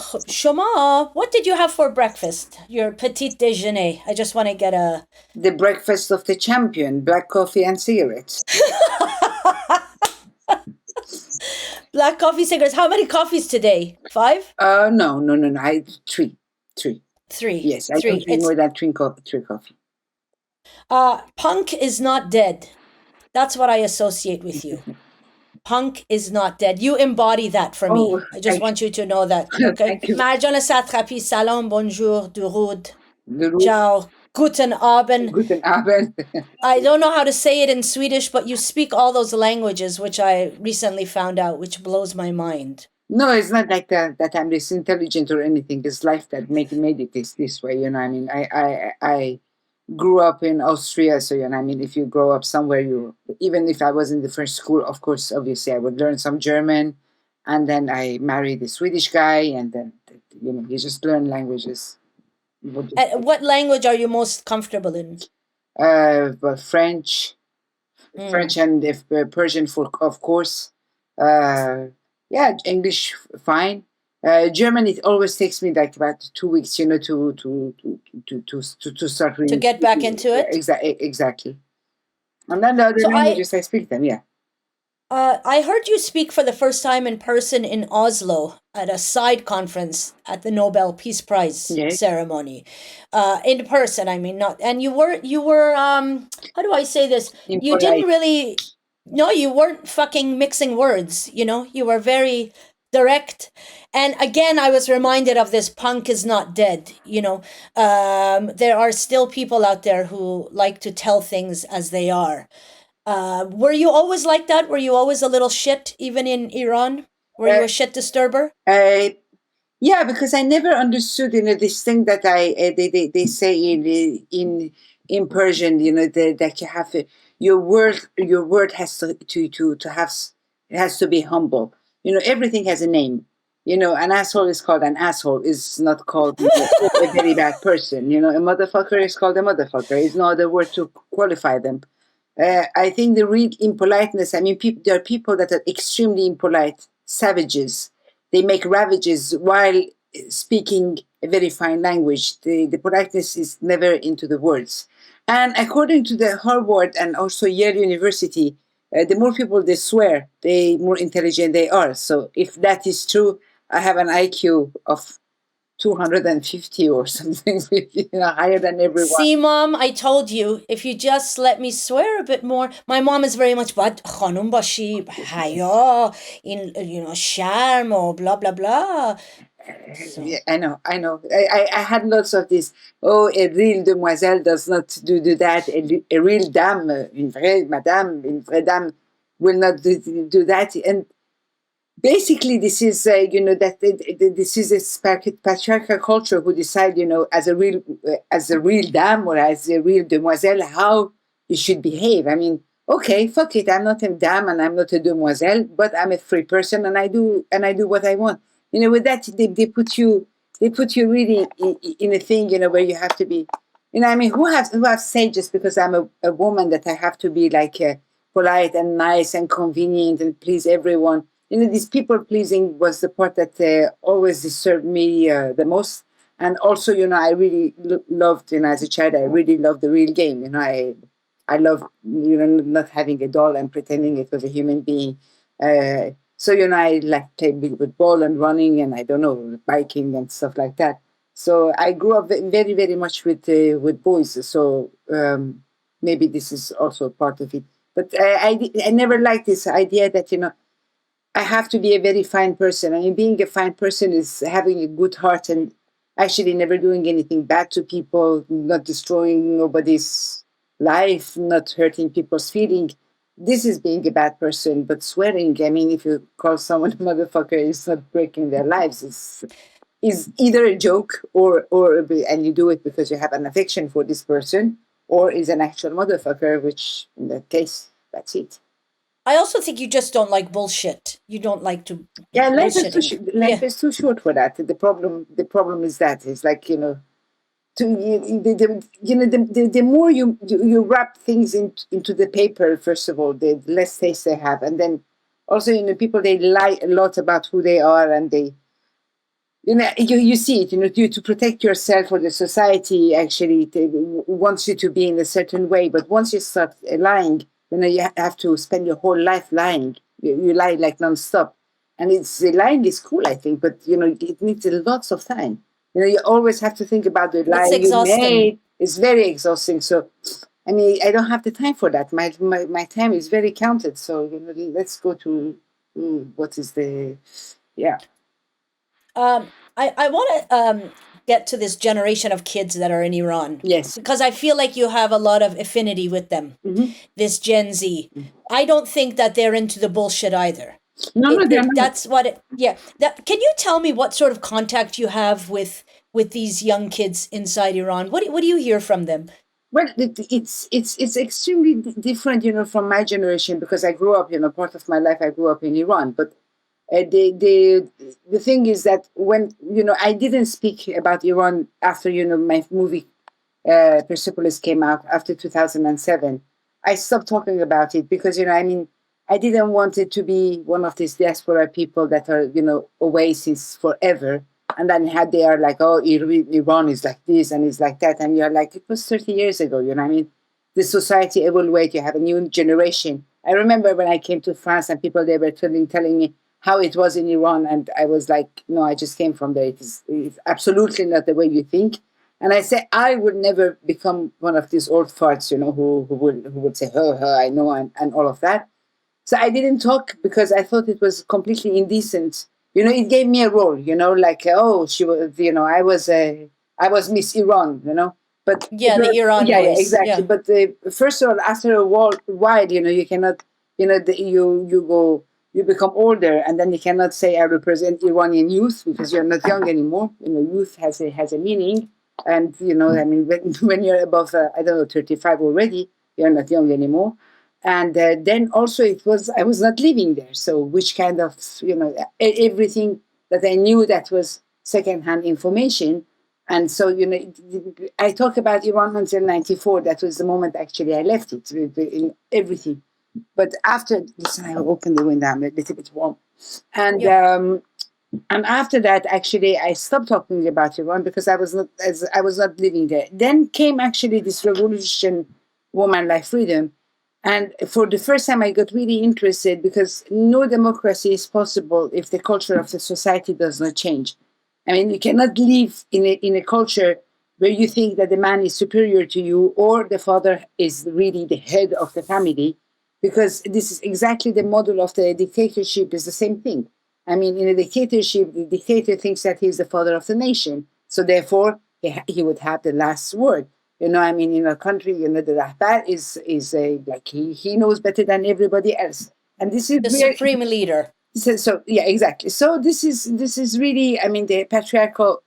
Shoma, what did you have for breakfast? Your petit déjeuner. I just want to get a... The breakfast of the champion, black coffee and cigarettes. Black coffee, cigarettes. How many coffees today? 5? No. I three. 3. Yes, I 3. don't drink more than three coffee. Punk is not dead. That's what I associate with you. Punk is not dead. You embody that for me. I just want you to know that. Okay. Thank you. Marjane Satrapi, salam, bonjour, durud, Durud. ciao, guten Abend. Guten Abend. I don't know how to say it in Swedish, but you speak all those languages, which I recently found out, which blows my mind. No, it's not like that I'm this intelligent or anything. It's life that made it this way. I mean, I grew up in Austria, so I mean, if you grow up somewhere, even if I was in the first school, of course, obviously, I would learn some German, and then I married a Swedish guy, and then you just learn languages. What language are you most comfortable in? Well, French and Persian, of course. Yeah, English fine. German, it always takes me like about 2 weeks, to start reading. To get back into it? Exactly. And then the other languages, I speak them, yeah. I heard you speak for the first time in person in Oslo at a side conference at the Nobel Peace Prize ceremony. In person, I mean, not. And you were how do I say this? You didn't really. No, you weren't fucking mixing words. You were very direct. And again, I was reminded of this: punk is not dead. There are still people out there who like to tell things as they are. Were you always like that? Were you always a little shit, even in Iran? Were you a shit disturber? Yeah, because I never understood, this thing that they say in Persian, that you have to, your word has to have, it has to be humble. Everything has a name. An asshole is called an asshole. Is not called a very bad person. A motherfucker is called a motherfucker. There's no other word to qualify them. I think the real impoliteness, I mean, there are people that are extremely impolite, savages. They make ravages while speaking a very fine language. The politeness is never into the words. And according to the Harvard and also Yale University, the more people they swear, the more intelligent they are. So if that is true, I have an IQ of 250 or something, higher than everyone. See, Mom, I told you, if you just let me swear a bit more. My mom is very much, but khanum bashi, haya, in, sharm, or blah, blah, blah. So. Yeah, I know. I had lots of this. Oh, a real demoiselle does not do that. A real dame, une vraie madame, une vraie dame will not do that. And basically, this is, this is a patriarchal culture who decide, as a real dame or as a real demoiselle, how you should behave. I mean, okay, fuck it. I'm not a dame and I'm not a demoiselle, but I'm a free person and I do what I want. With that, they put you really in a thing, where you have to be, I mean, who have said just because I'm a woman that I have to be like polite and nice and convenient and please everyone. This people pleasing was the part that always disturbed me the most. And also, I really loved, as a child, I really loved the real game. I love, not having a doll and pretending it was a human being. So, I like playing with ball and running and I don't know, biking and stuff like that. So I grew up very, very much with boys. So maybe this is also part of it. But I never liked this idea that, I have to be a very fine person. I mean, being a fine person is having a good heart and actually never doing anything bad to people, not destroying nobody's life, not hurting people's feelings. This is being a bad person, but swearing, I mean, if you call someone a motherfucker, it's not breaking their lives. Is either a joke or and you do it because you have an affection for this person, or is an actual motherfucker, which in that case, that's it. I also think you just don't like bullshit. You don't like to. Yeah, life is too short for that. The problem is that it's like the more you wrap things into the paper. First of all, the less taste they have, and then also people they lie a lot about who they are, and they You see it, to protect yourself or the society actually wants you to be in a certain way. But once you start lying, you have to spend your whole life lying. You lie like nonstop. And lying is cool, I think, but, it needs lots of time. You always have to think about the lie It's you exhausting. made. It's very exhausting. So, I mean, I don't have the time for that. My time is very counted. So, let's go to what is yeah. I want to get to this generation of kids that are in Iran Yes. because I feel like you have a lot of affinity with them. Mm-hmm. This Gen Z. I don't think that they're into the bullshit either. No, they're not. That's what it, yeah. That, can you tell me what sort of contact you have with these young kids inside Iran? What do you hear from them? Well, it's extremely different, from my generation because I grew up, part of my life I grew up in Iran. But the thing is that when I didn't speak about Iran after my movie Persepolis came out after 2007. I stopped talking about it because I mean I didn't want it to be one of these diaspora people that are oasis forever, and then they are like, oh, Iran is like this and is like that, and you're like, it was 30 years ago. I mean, the society evaluate. You have a new generation. I remember when I came to France and people they were telling me how it was in Iran, and I was like, no, I just came from there. It's absolutely not the way you think. And I say I would never become one of these old farts, who would say, I know, and all of that. So I didn't talk because I thought it was completely indecent. It gave me a role, like, oh, she was, I was Miss Iran, But Yeah, the Iran yeah, voice. exactly. Yeah. But first of all, after a while, you cannot, you become older, and then you cannot say I represent Iranian youth because you're not young anymore. Youth has a meaning, and I mean, when you're above, I don't know, 35 already, you're not young anymore. And then also I was not living there, so which kind of everything that I knew that was secondhand information. And so I talk about Iran until 94. That was the moment actually I left it in everything. But after this, I opened the window. I'm a little bit warm, and Yeah. after that, actually, I stopped talking about Iran because I was not living there. Then came actually this revolution, woman life freedom, and for the first time, I got really interested because no democracy is possible if the culture of the society does not change. I mean, you cannot live in a culture where you think that the man is superior to you or the father is really the head of the family, because this is exactly the model of the dictatorship is the same thing. I mean, in a dictatorship, the dictator thinks that he's the father of the nation. So therefore, he would have the last word. I mean, in a country, the Rahbar is like he knows better than everybody else. And this is The where supreme leader. so yeah, exactly. So this is really, I mean, the patriarchal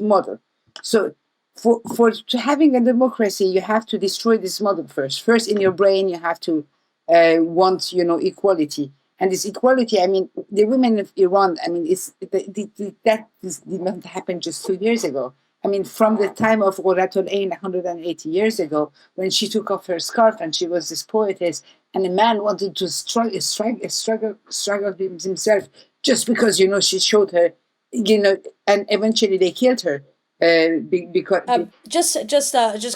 model. So for to having a democracy, you have to destroy this model first. First, in your brain, you have to want equality, and this equality. I mean, the women of Iran. I mean, that did not happen just 2 years ago. I mean, from the time of Oratul Ain 180 years ago, when she took off her scarf and she was this poetess, and a man wanted to struggle himself just because she showed her, and eventually they killed her because Just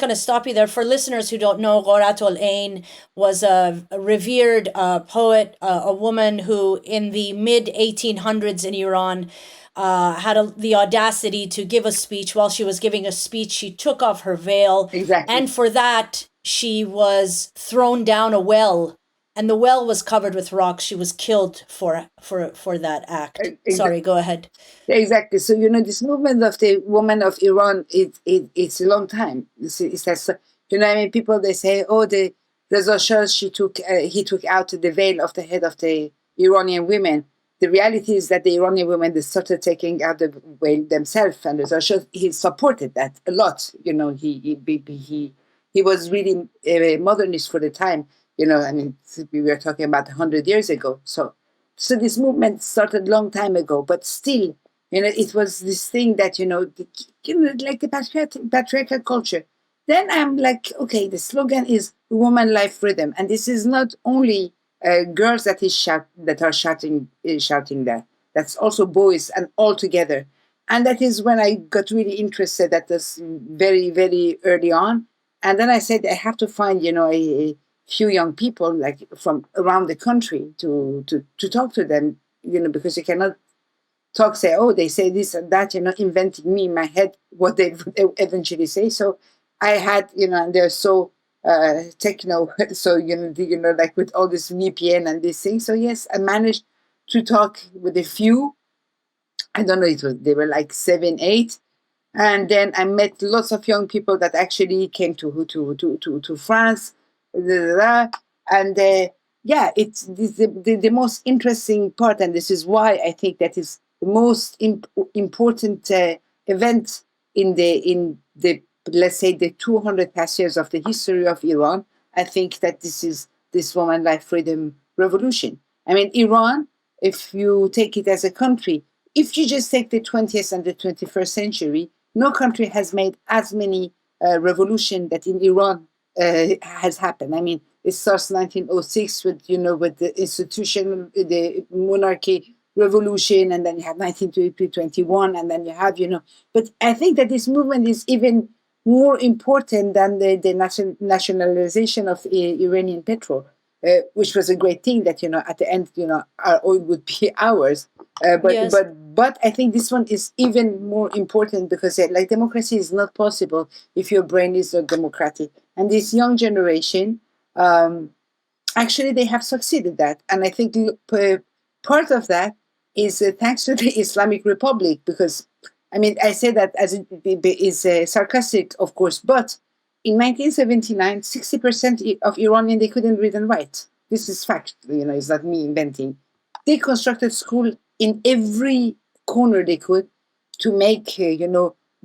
going to stop you there. For listeners who don't know, Ghorat Ain was a revered poet, a woman who, in the mid 1800s in Iran, had the audacity to give a speech. While she was giving a speech, she took off her veil, exactly. and for that, she was thrown down a well, and the well was covered with rocks. She was killed for that act. Sorry, go ahead. Exactly. So this movement of the woman of Iran, it's a long time. That's I mean, people they say, oh, the Reza Shah, he took out the veil of the head of the Iranian women. The reality is that the Iranian women they started taking out the veil themselves, and Reza Shah he supported that a lot. He was really a modernist for the time. I mean, we were talking about 100 years ago. So this movement started long time ago, but still, it was this thing that, like the patriarchal culture. Then I'm like, okay, the slogan is woman, life, freedom. And this is not only girls that are shouting that. That's also boys and all together. And that is when I got really interested. That was very, very early on. And then I said, I have to find, a few young people like from around the country to talk to them, because you cannot say, oh, they say this and that, inventing me in my head what they eventually say. So I had, and they're so techno, so, like with all this VPN and these things. So yes, I managed to talk with a few. I don't know, they were like 7, 8. And then I met lots of young people that actually came to France, da, da, da. And yeah, it's the most interesting part, and this is why I think that is the most important event in the let's say the 200 past years of the history of Iran. I think that this is this woman life freedom revolution. I mean, Iran, if you take it as a country, if you just take the 20th and the 21st century, no country has made as many revolution that in Iran has happened. I mean, it starts 1906 with with the institution, the monarchy revolution, and then you have 1921, and then you have But I think that this movement is even more important than the nationalization of Iranian petrol, which was a great thing that at the end our oil would be ours. Yes. But I think this one is even more important because like democracy is not possible if your brain is not democratic. And this young generation, actually, they have succeeded that. And I think part of that is thanks to the Islamic Republic, because I mean, I say that as it is sarcastic, of course, but in 1979, 60% of Iranian, they couldn't read and write. This is fact, it's not me inventing. They constructed school in every corner they could to make,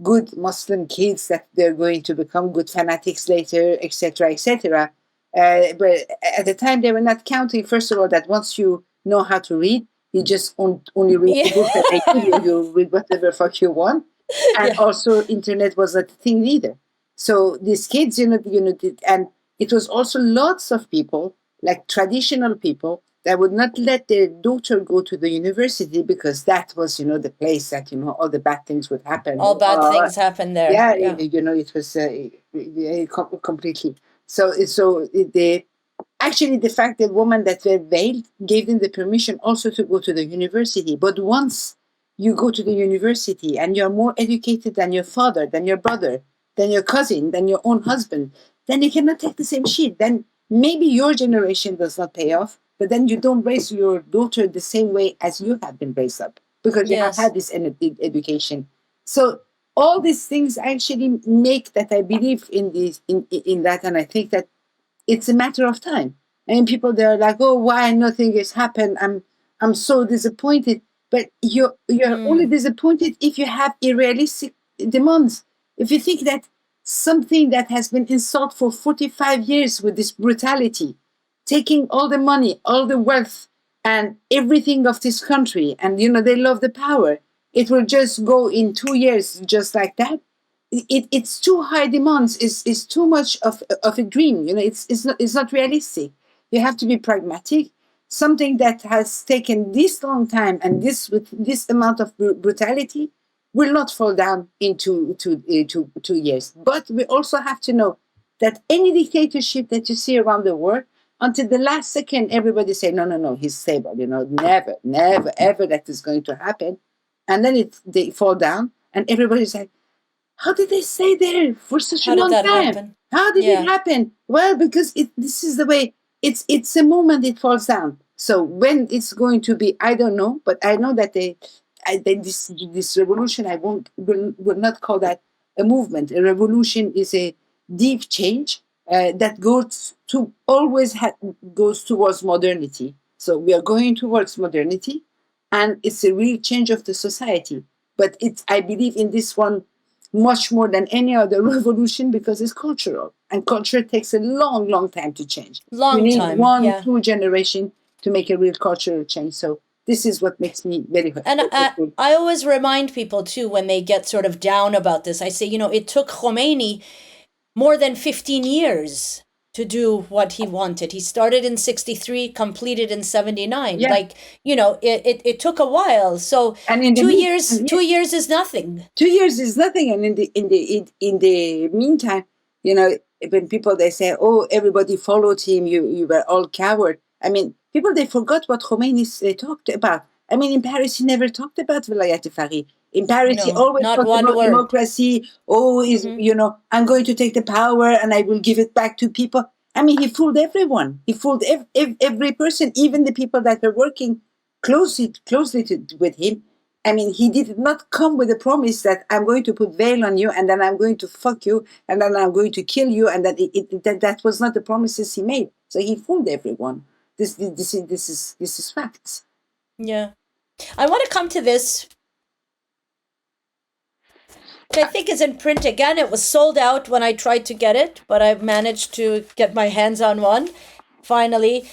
good Muslim kids that they're going to become good fanatics later, etc., etc. But at the time, they were not counting, first of all, that once you know how to read, you just only read the book that they give you. You read whatever fuck you want. And also, internet was not a thing either. So these kids, and it was also lots of people, like traditional people, that would not let their daughter go to the university because that was, the place that, all the bad things would happen. All bad things happen there. Yeah, Yeah. it was completely. Actually, the fact that women that were veiled gave them the permission also to go to the university. But once you go to the university and you're more educated than your father, than your brother, than your cousin, than your own husband, then you cannot take the same shit. Then maybe your generation does not pay off, but then you don't raise your daughter the same way as you have been raised up because you have Yes. had this education. So all these things actually make that I believe in this in that, and I think that it's a matter of time. And people they're like, oh, why nothing has happened? I'm so disappointed. But you're only disappointed if you have unrealistic demands. If you think that something that has been installed for 45 years with this brutality, taking all the money, all the wealth, and everything of this country, and they love the power, it will just go in 2 years just like that. It's too high demands. It's too much of a dream. It's not realistic. You have to be pragmatic. Something that has taken this long time and this with this amount of brutality will not fall down in 2 years. But we also have to know that any dictatorship that you see around the world, until the last second, everybody say, no, no, no, he's stable. Never, never, ever that is going to happen. And then they fall down, and everybody's like, how did they stay there for such How a did long that time? happen? How did Yeah. it happen? Well, because this is the way. It's a moment it falls down. So when it's going to be, I don't know, but I know that this revolution, I will not call that a movement. A revolution is a deep change that goes towards modernity. So we are going towards modernity, and it's a real change of the society. But I believe in this one much more than any other revolution because it's cultural, and culture takes a long, long time to change. You Long need time. one, Yeah. 2 generation to make a real cultural change. So this is what makes me very And hopeful. I always remind people too when they get sort of down about this. I say, it took Khomeini more than 15 years to do what he wanted. He started in 63, completed in 79. Yeah. Like, it took a while. So And in the 2 years, 2 years is nothing. 2 years is nothing, and in the meantime, when people they say, "Oh, everybody followed him. You were all coward." I mean, people they forgot what Khomeini talked about. I mean, in Paris, he never talked about Vilayat Fari. In Paris, he No, always not talked one about word. democracy. Oh, I'm going to take the power and I will give it back to people. I mean, he fooled everyone. He fooled every person, even the people that were working closely with him. I mean, he did not come with a promise that I'm going to put veil on you and then I'm going to fuck you and then I'm going to kill you, and that was not the promises he made. So he fooled everyone. This is facts. Yeah. I want to come to this. I think is in print again. It was sold out when I tried to get it, but I managed to get my hands on one finally.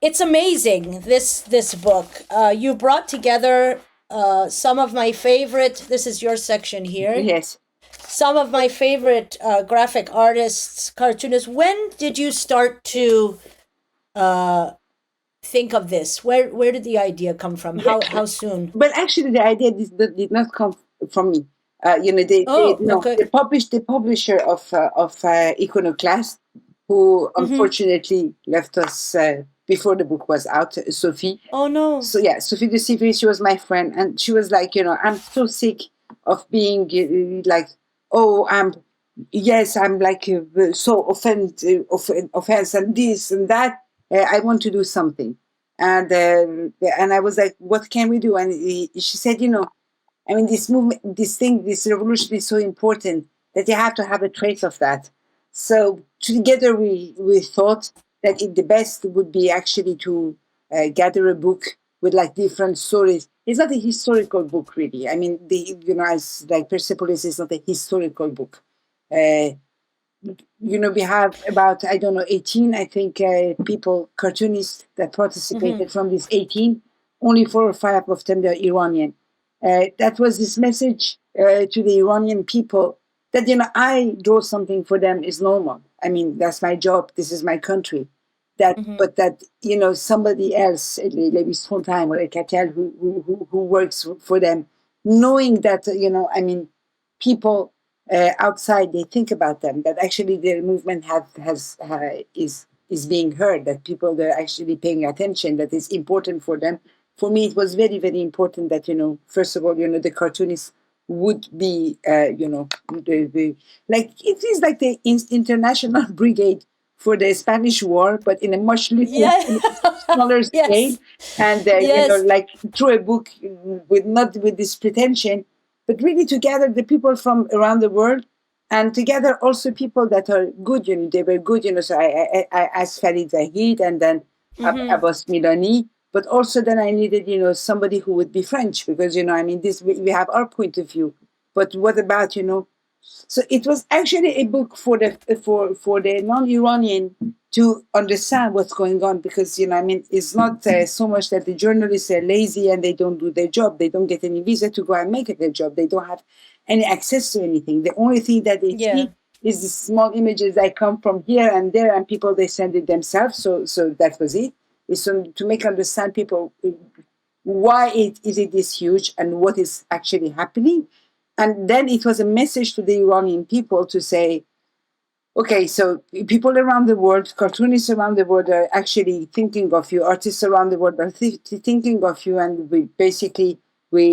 It's amazing, this book. You brought together some of my favorite. This is your section here. Yes. Some of my favorite graphic artists, cartoonists. When did you start to think of this? Where did the idea come from? How soon? But actually, the idea did not come from me. Okay. The publisher of Iconoclast, who unfortunately left us before the book was out, Sophie. Oh no. So yeah, Sophie de Sivry, she was my friend, and she was like, I'm so sick of being like, oh, I'm like so offense and this and that. I want to do something, and I was like, what can we do? And she said, I mean, this movement, this revolution is so important that you have to have a trace of that. So together we thought that the best would be actually to gather a book with like different stories. It's not a historical book, really. I mean, as like Persepolis is not a historical book. We have about, I don't know, 18, I think, people, cartoonists that participated from these 18. Only 4 or 5 of them are Iranian. That was this message to the Iranian people that, I draw something for them is normal. I mean, that's my job. This is my country. But that, somebody else, maybe Sondheim or Catel, who works for them, knowing that, I mean, people outside, they think about them, that actually their movement is being heard, that people, they're actually paying attention, that is important for them. For me, it was very, very important that, first of all, the cartoonists would be, like, it is like the international brigade for the Spanish War, but in a much smaller scale. Yes. And, Yes. like through a book not with this pretension, but really to gather the people from around the world, and together also people that are good, they were good, so I asked Farid Zahid, and then Abbas Milani, but also then I needed, somebody who would be French, because, I mean, we have our point of view, but what about, so it was actually a book for the non-Iranian to understand what's going on, because I mean, it's not so much that the journalists are lazy and they don't do their job. They don't get any visa to go and make it their job. They don't have any access to anything. The only thing that they see is the small images that come from here and there, and people they send it themselves. So that was it. Is to make understand people why is it this huge and what is actually happening. And then it was a message to the Iranian people to say, okay, so people around the world, cartoonists around the world are actually thinking of you, artists around the world are thinking of you, and we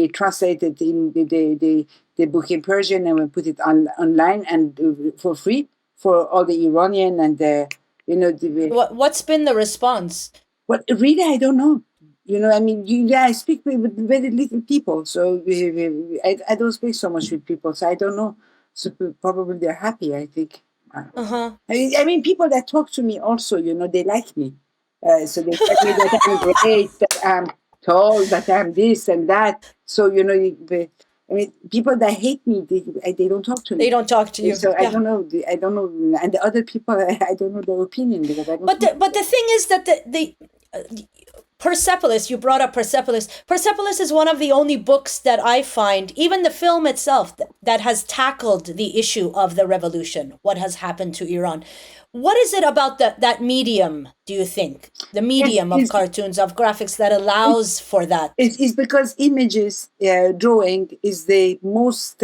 translated in the book in Persian, and we put it online and for free for all the Iranian and What's been the response? Well, really, I don't know. I mean, I speak with very little people, so I don't speak so much with people, so I don't know. So probably they're happy, I think. I mean, people that talk to me also, they like me. So they tell me that I'm great, that I'm tall, that I'm this and that. So, I mean, people that hate me, they don't talk to me. They don't talk to you. So I don't know. And the other people, I don't know their opinion, because I don't. But the thing is that the Persepolis, you brought up Persepolis. Persepolis is one of the only books that I find, even the film itself, that has tackled the issue of the revolution, what has happened to Iran. What is it about that medium, do you think? The medium of cartoons, of graphics, that allows for that? It's because images, drawing is the most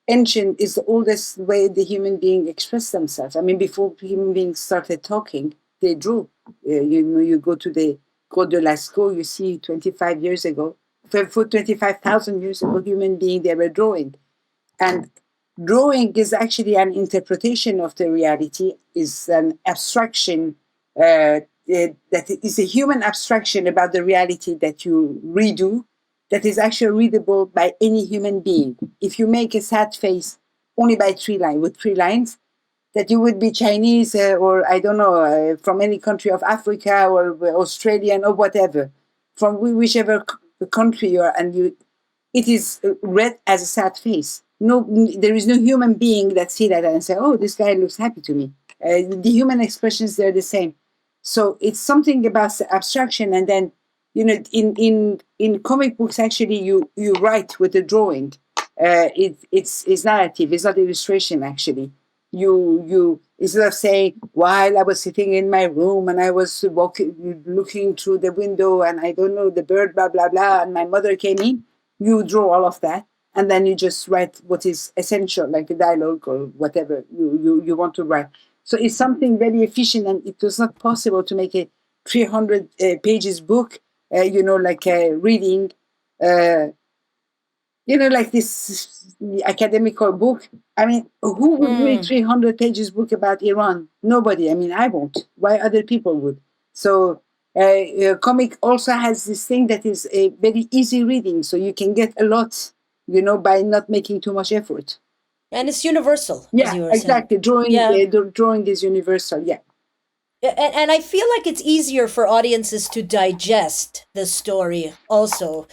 ancient, is the oldest way the human being expressed themselves. I mean, before human beings started talking, they drew. You go to the Cours de Lascaux, you see 25 years ago, for 25,000 years ago, human beings, they were drawing. And drawing is actually an interpretation of the reality, is an abstraction, that is a human abstraction about the reality that you redo, that is actually readable by any human being. If you make a sad face only by with 3 lines, that you would be Chinese, or I don't know, from any country of Africa or Australian or whatever, from whichever country you are, and it is read as a sad face. No, there is no human being that see that and say, "Oh, this guy looks happy to me." The human expressions, they're the same. So it's something about abstraction, and then in comic books, actually, you write with the drawing. It's narrative. It's not illustration. Actually, you instead of saying, while I was sitting in my room and I was looking through the window, and I don't know, the bird, blah blah blah, and my mother came in, you draw all of that, and then you just write what is essential, like a dialogue or whatever you want to write. So it's something very efficient, and it was not possible to make a 300 pages book, like reading, like this academical book. I mean, who would read 300 pages book about Iran? Nobody. I mean, I won't. Why other people would? So comic also has this thing that is a very easy reading, so you can get a lot, by not making too much effort. And it's universal, Yeah, as you were exactly. saying. Drawing, Yeah. Drawing is universal. Yeah. And I feel like it's easier for audiences to digest the story also.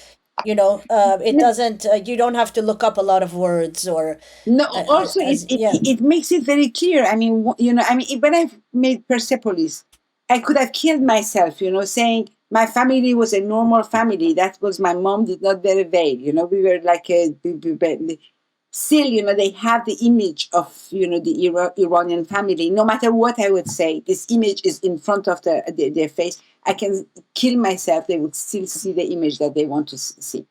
It doesn't, you don't have to look up a lot of words or, No, also it makes it very clear. I mean, when I made Persepolis, I could have killed myself, saying my family was a normal family. That was, my mom did not wear a veil. We were like still, they have the image of, the Iranian family. No matter what I would say, this image is in front of their face. I can kill myself. They would still see the image that they want to see.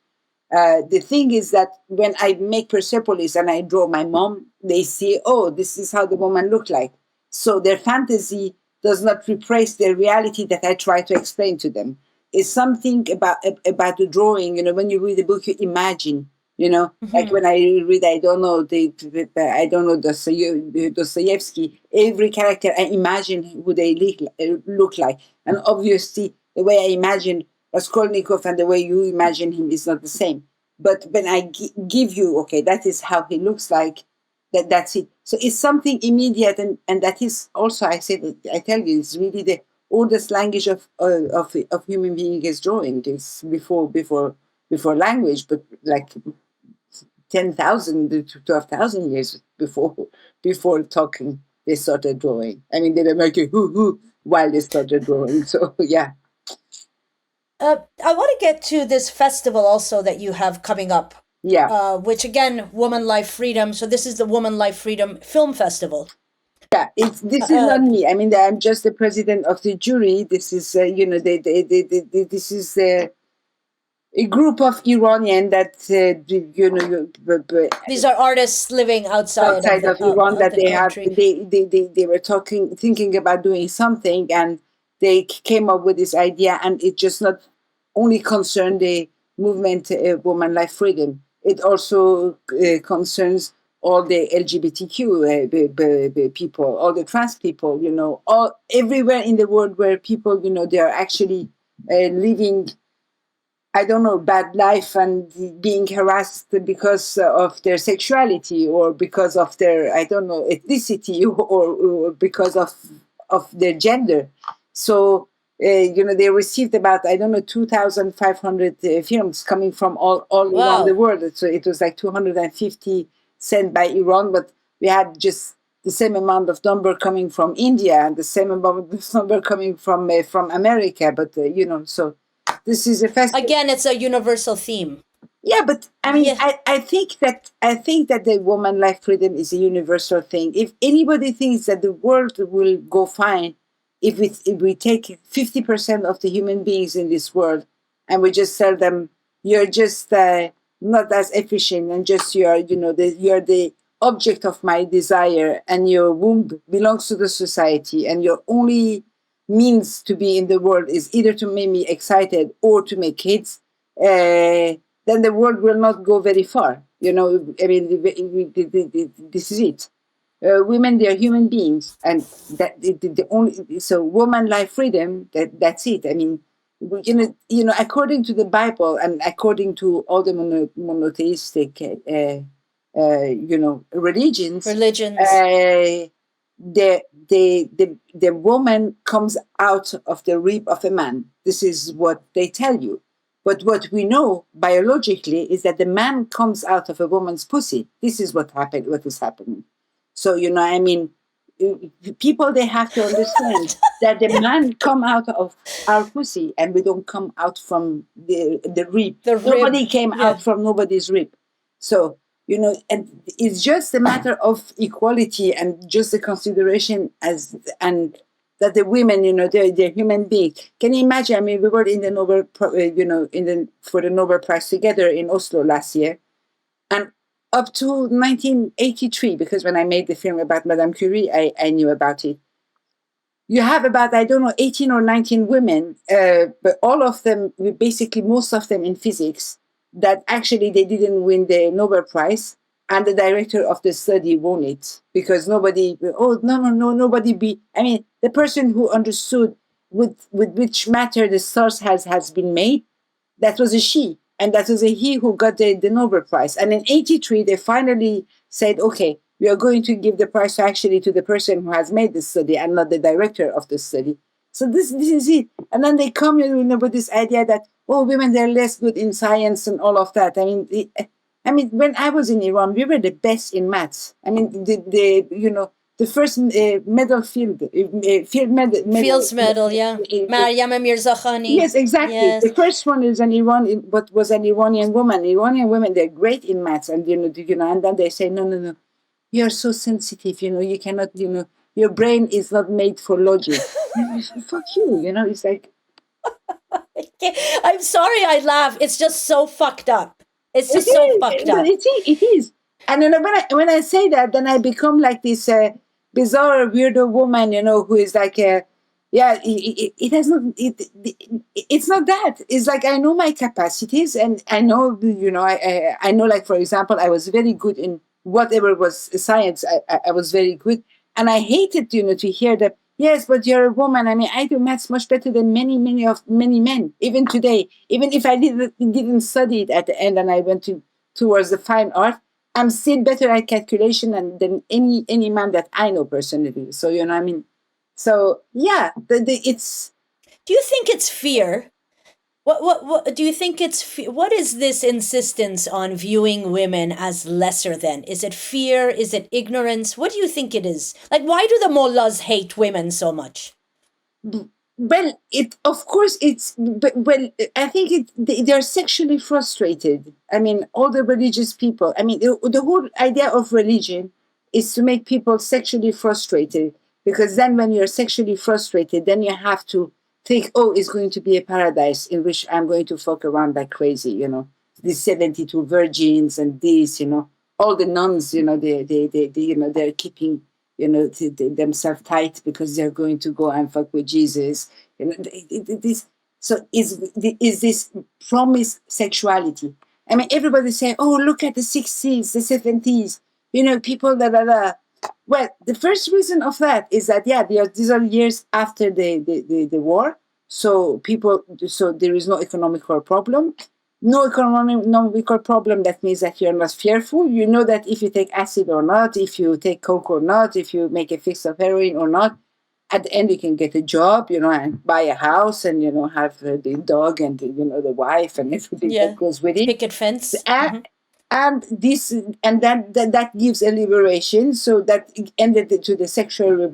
The thing is that when I make Persepolis and I draw my mom, they see, oh, this is how the woman looked like. So their fantasy does not replace the reality that I try to explain to them. It's something about the drawing. When you read a book, you imagine. Like when I read, I don't know, Dostoevsky. Every character, I imagine who they look like, and obviously the way I imagine Raskolnikov and the way you imagine him is not the same. But when I give you, okay, that is how he looks like, that's it. So it's something immediate, and that is also, I tell you, it's really the oldest language of human being is drawing. It's before language, but like 10,000 to 12,000 years before talking, they started drawing. I mean, they were making hoo while they started drawing. So yeah. I want to get to this festival also that you have coming up. Yeah. Which again, Woman Life Freedom. So this is the Woman Life Freedom Film Festival. Yeah, this is not me. I mean, I'm just the president of the jury. This is, this is a group of Iranian that, these are artists living outside of Iran, that they country. They were thinking about doing something, and they came up with this idea, and it just not only concerned the movement Woman Life Freedom. It also concerns all the LGBTQ people, all the trans people, all everywhere in the world where people, they are actually living, I don't know, bad life and being harassed because of their sexuality, or because of their, I don't know, ethnicity, or because of their gender. So, they received about, I don't know, 2,500 films coming from all around the world. So it was like 250 sent by Iran, but we had just the same amount of number coming from India and the same amount of number coming from America. But so this is a fascinating. Again, it's a universal theme. Yeah, but I mean, Yeah. I think that the woman life freedom is a universal thing. If anybody thinks that the world will go fine if we take 50% of the human beings in this world and we just tell them you're just not as efficient and just you're the object of my desire and your womb belongs to the society and your only means to be in the world is either to make me excited or to make kids. Then the world will not go very far. I mean, this is it. Women, they are human beings, and that the only so woman life freedom. That's it. I mean, according to the Bible and according to all the monotheistic, religions, the woman comes out of the rib of a man. This is what they tell you. But what we know biologically is that the man comes out of a woman's pussy. This is what is happening. So, I mean, people, they have to understand that the man come out of our pussy and we don't come out from the rib. Nobody came out from nobody's rib. So, and it's just a matter of equality and just the consideration and that the women, they're human beings. Can you imagine? I mean, we were in the Nobel, for the Nobel Prize together in Oslo last year, and up to 1983, because when I made the film about Madame Curie, I knew about it. You have about, I don't know, 18 or 19 women, but all of them, basically most of them in physics, that actually they didn't win the Nobel Prize. And the director of the study won it because nobody, I mean, the person who understood with which matter the stars has been made, that was a she. And that was a he who got the Nobel Prize. And in 83, they finally said, okay, we are going to give the prize actually to the person who has made the study and not the director of the study. So this is it. And then they come with this idea that, women, they're less good in science and all of that. I mean, when I was in Iran, we were the best in maths. I mean, the first medal Fields medal, yeah. Maryam Mirzakhani. Yes, exactly. Yes. The first one is was an Iranian woman. Iranian women, they're great in maths, and and then they say, no, you're so sensitive. You cannot. Your brain is not made for logic. Fuck you. It's like. I'm sorry, I laugh. It's just so fucked up. It's just so fucked up. It is. And when I say that, then I become like this bizarre, weirdo woman, who is like, it has not, it's not that. It's like, I know my capacities and I know, I know, like, for example, I was very good in whatever was science. I was very good. And I hated, to hear that, yes, but you're a woman. I mean, I do maths much better than many men, even today. Even if I didn't study it at the end and I went towards the fine art, I'm still better at calculation than any man that I know personally. So, I mean, so yeah, it's. Do you think it's fear? What do you think what is this insistence on viewing women as lesser than? Is it fear? Is it ignorance? What do you think it is? Like, why do the mullahs hate women so much? Well, of course it's, well, I think they're sexually frustrated. I mean, all the religious people, I mean, the whole idea of religion is to make people sexually frustrated, because then when you're sexually frustrated, then you have to think, it's going to be a paradise in which I'm going to fuck around like crazy, these 72 virgins and this, all the nuns, they're keeping, themselves tight because they're going to go and fuck with Jesus. So is this promised sexuality? I mean, everybody say, look at the 60s, the 70s, people, Well, the first reason of that is that, these are years after the war. So there is no economical problem. No economical problem, that means that you're not fearful. You know that if you take acid or not, if you take coke or not, if you make a fix of heroin or not, at the end you can get a job, and buy a house and, have the dog and, the wife and everything that goes with it. Picket fence. and this and that gives a liberation, so that ended to the sexual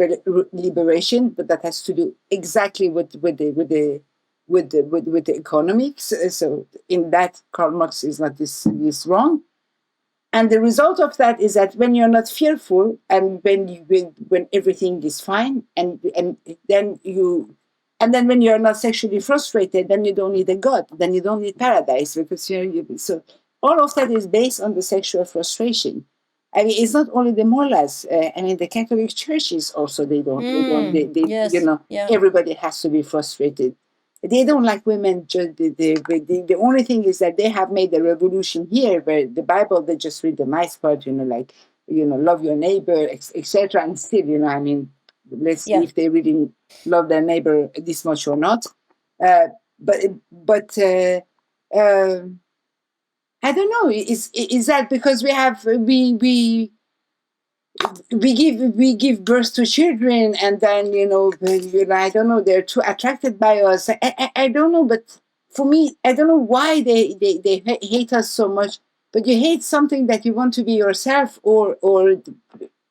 liberation, but that has to do exactly with the economics. So in that, Karl Marx is not this wrong. And the result of that is that when you're not fearful, and when everything is fine, and then when you're not sexually frustrated, then you don't need a god, then you don't need paradise, because so all of that is based on the sexual frustration. I mean, it's not only the mullahs. I mean, the Catholic churches also, Yes. Yeah. everybody has to be frustrated. They don't like women. The only thing is that they have made a revolution here, where the Bible, they just read the nice part, like, love your neighbor, etc. And still, I mean, let's see Yeah. if they really love their neighbor this much or not. But I don't know. Is that because we give birth to children, and then I don't know, they're too attracted by us. I don't know, but for me, I don't know why they hate us so much. But you hate something that you want to be yourself, or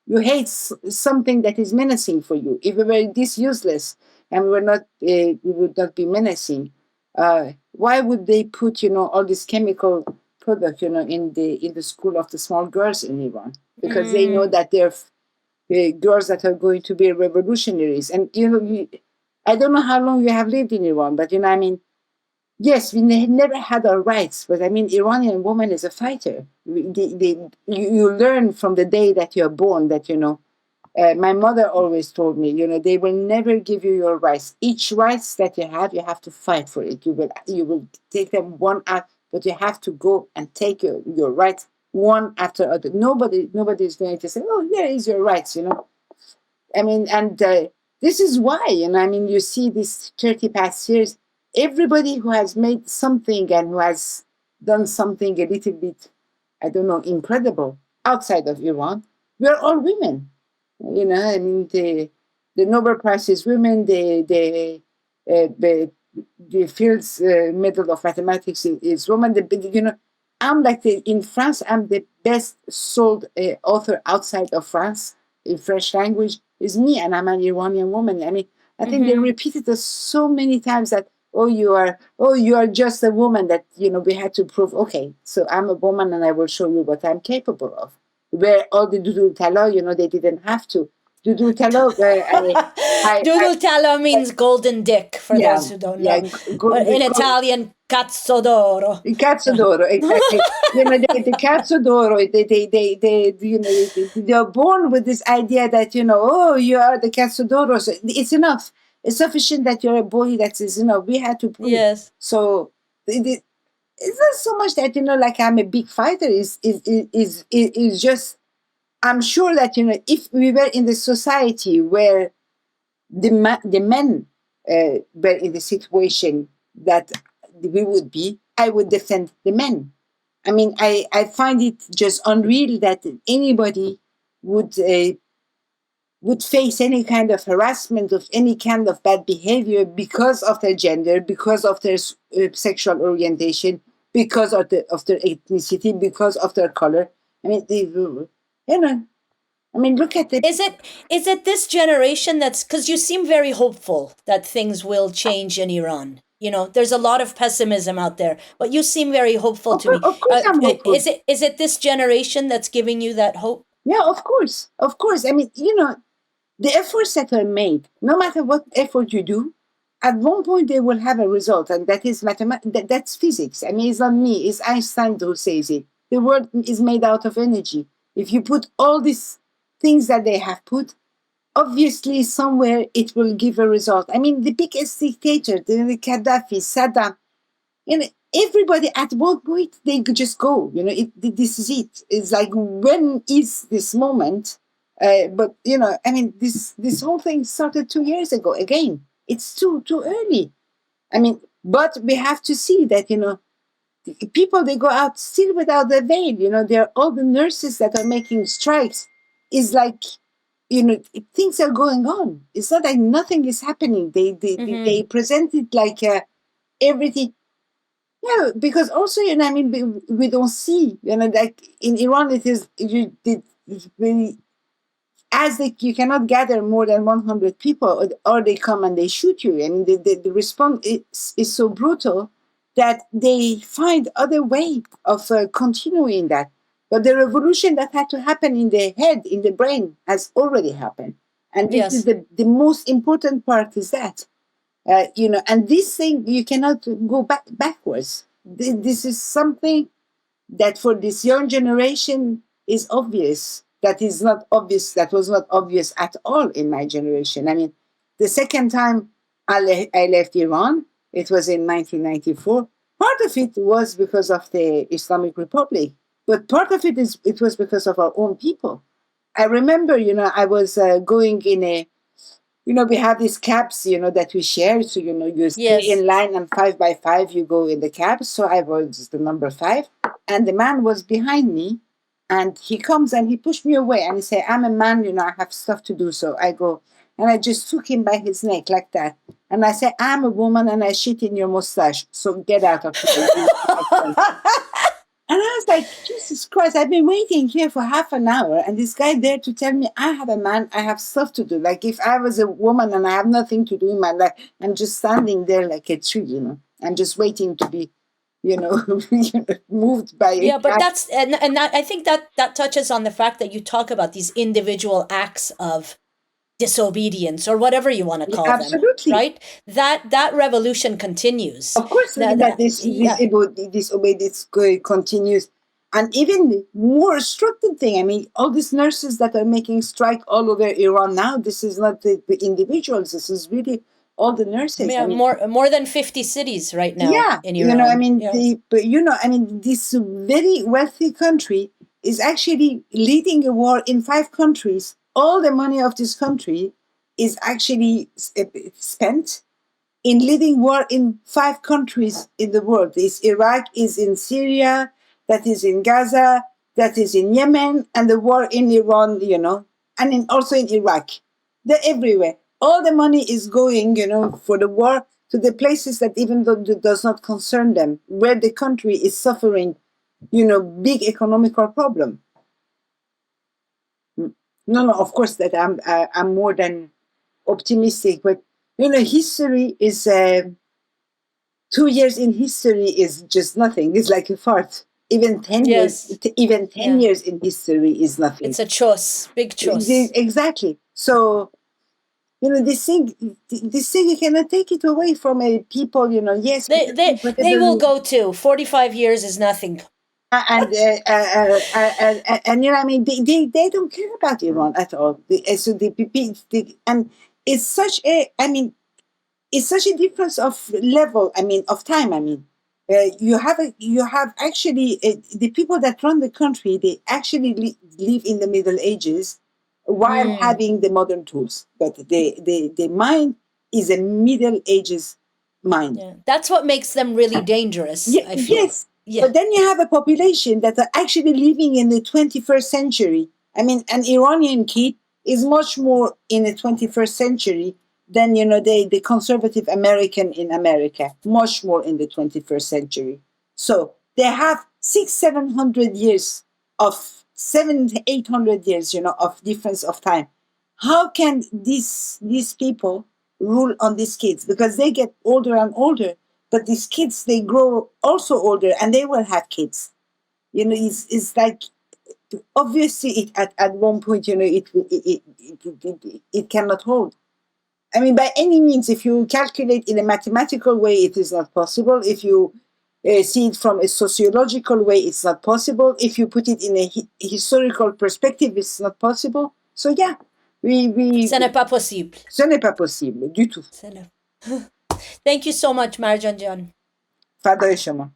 you hate something that is menacing for you. If we were this useless and we would not be menacing, why would they put all this chemical product in the school of the small girls in Iran? Because they know that they're girls that are going to be revolutionaries. And I don't know how long you have lived in Iran, but I mean, yes, we never had our rights, but I mean, Iranian woman is a fighter. You learn from the day that you're born that my mother always told me, they will never give you your rights. Each rights that you have to fight for it. You will take them one after, but you have to go and take your rights one after other. Nobody is going to say, oh, here is your rights. I mean, and this is why, I mean, you see these 30 past years, everybody who has made something and who has done something a little bit, I don't know, incredible outside of Iran, we're all women. I mean, the Nobel Prize is women, the Fields Medal of Mathematics is woman. I'm like in France, I'm the best sold author outside of France in French language is me, and I'm an Iranian woman. I mean, I think they repeated this so many times that you are just a woman, that we had to prove. Okay, so I'm a woman, and I will show you what I'm capable of. Where all the Dudul Tala, they didn't have to. Dudul Tala, Doodle talo means golden dick, for yeah, those who don't yeah, know. In Italian, cazzo d'oro. il cazzo d'oro, exactly. The cazzo d'oro, they're born with this idea that, oh, you are the cazzo d'oro. So it's enough. It's sufficient that you're a boy. That is enough. We had to prove. Yes. So it's not so much that, like I'm a big fighter. Is just, I'm sure that, if we were in the society where the men were in the situation that we would be, I would defend the men. I mean, I find it just unreal that anybody would face any kind of harassment, of any kind of bad behavior, because of their gender, because of their sexual orientation, because of their ethnicity, because of their color. I mean, I mean, look at the. Is it this generation that's, because you seem very hopeful that things will change in Iran? There's a lot of pessimism out there, but you seem very hopeful to me. Of course, I'm hopeful. Is it this generation that's giving you that hope? Yeah, of course, of course. I mean, the efforts that are made, no matter what effort you do, at one point they will have a result, and that is mathematics. That's physics. I mean, it's not me. It's Einstein who says it. The world is made out of energy. If you put all these things that they have put, obviously somewhere it will give a result. I mean, the biggest dictator, the Gaddafi, Saddam, everybody at one point they could just go. This is it. It's like, when is this moment? But I mean, this whole thing started 2 years ago. Again, it's too early. I mean, but we have to see that people, they go out still without the veil. There are all the nurses that are making strikes. Is like, things are going on. It's not like nothing is happening. They present it like everything. Yeah, because also, I mean, we don't see, like in Iran, it is it's very, you cannot gather more than 100 people, or they come and they shoot you. I mean, the response is so brutal that they find other way of continuing that. But the revolution that had to happen in the head, in the brain, has already happened. And this is Yes. the most important part, is that and this thing, you cannot go backwards. This is something that for this young generation is obvious. That is not obvious. That was not obvious at all in my generation. I mean, the second time I left Iran, it was in 1994. Part of it was because of the Islamic Republic, but part of it was because of our own people. I remember, I was going in a we have these cabs, that we share. So, you stay Yes. in line, and 5 by 5, you go in the cab. So I was the number 5. And the man was behind me. And he comes and he pushed me away. And he said, I'm a man, I have stuff to do. So I go, and I just took him by his neck like that. And I said, I'm a woman and I shit in your mustache. So get out of here. And I was like, Jesus Christ, I've been waiting here for half an hour, and this guy there to tell me I have a man, I have stuff to do. Like if I was a woman and I have nothing to do in my life, I'm just standing there like a tree, I'm just waiting to be, moved by a Yeah, but cat. that's and that, I think that touches on the fact that you talk about these individual acts of disobedience or whatever you want to call them, Absolutely. right? That revolution continues. Of course, that Yeah. this continues. And even more structured thing, I mean, all these nurses that are making strike all over Iran now, this is not the individuals, this is really all the nurses. I Yeah, mean, more than 50 cities right now yeah, in I Iran. mean, Yeah. this very wealthy country is actually leading a war in 5 countries. All the money of this country is actually spent in leading war in 5 countries in the world. Is Iraq, is in Syria, that is in Gaza, that is in Yemen, and the war in Iran, and also in Iraq. They're everywhere. All the money is going, for the war to the places that even though it does not concern them, where the country is suffering, big economical problem. No, of course that I'm more than optimistic, but history is 2 years in history is just nothing. It's like a fart. Even 10 years, Yes. even ten Yeah. years in history is nothing. It's a choice, big choice. Exactly. So this thing you cannot take it away from a people. Yes, we They can do they they whatever will we. go to 45 years is nothing. And I mean, they don't care about Iran at all. So and it's such a. I mean, it's such a difference of level. I mean, of time. I mean, you have actually the people that run the country. They actually live in the Middle Ages while Mm. having the modern tools, but the mind is a Middle Ages mind. Yeah. That's what makes them really dangerous, Yeah, I feel. yes, Yeah. but then you have a population that are actually living in the 21st century. I mean, an Iranian kid is much more in the 21st century than the conservative American in America. Much more in the 21st century. So they have 600-700 years of 700-800 years, of difference of time. How can these people rule on these kids? Because they get older and older, but these kids, they grow also older and they will have kids. It's like, obviously at one point, it cannot hold. I mean, by any means, if you calculate in a mathematical way, it is not possible. If you see it from a sociological way, it's not possible. If you put it in a historical perspective, it's not possible. So yeah, Ce n'est pas possible. ce n'est pas possible du tout. Thank you so much, Marjan John. فدای شما.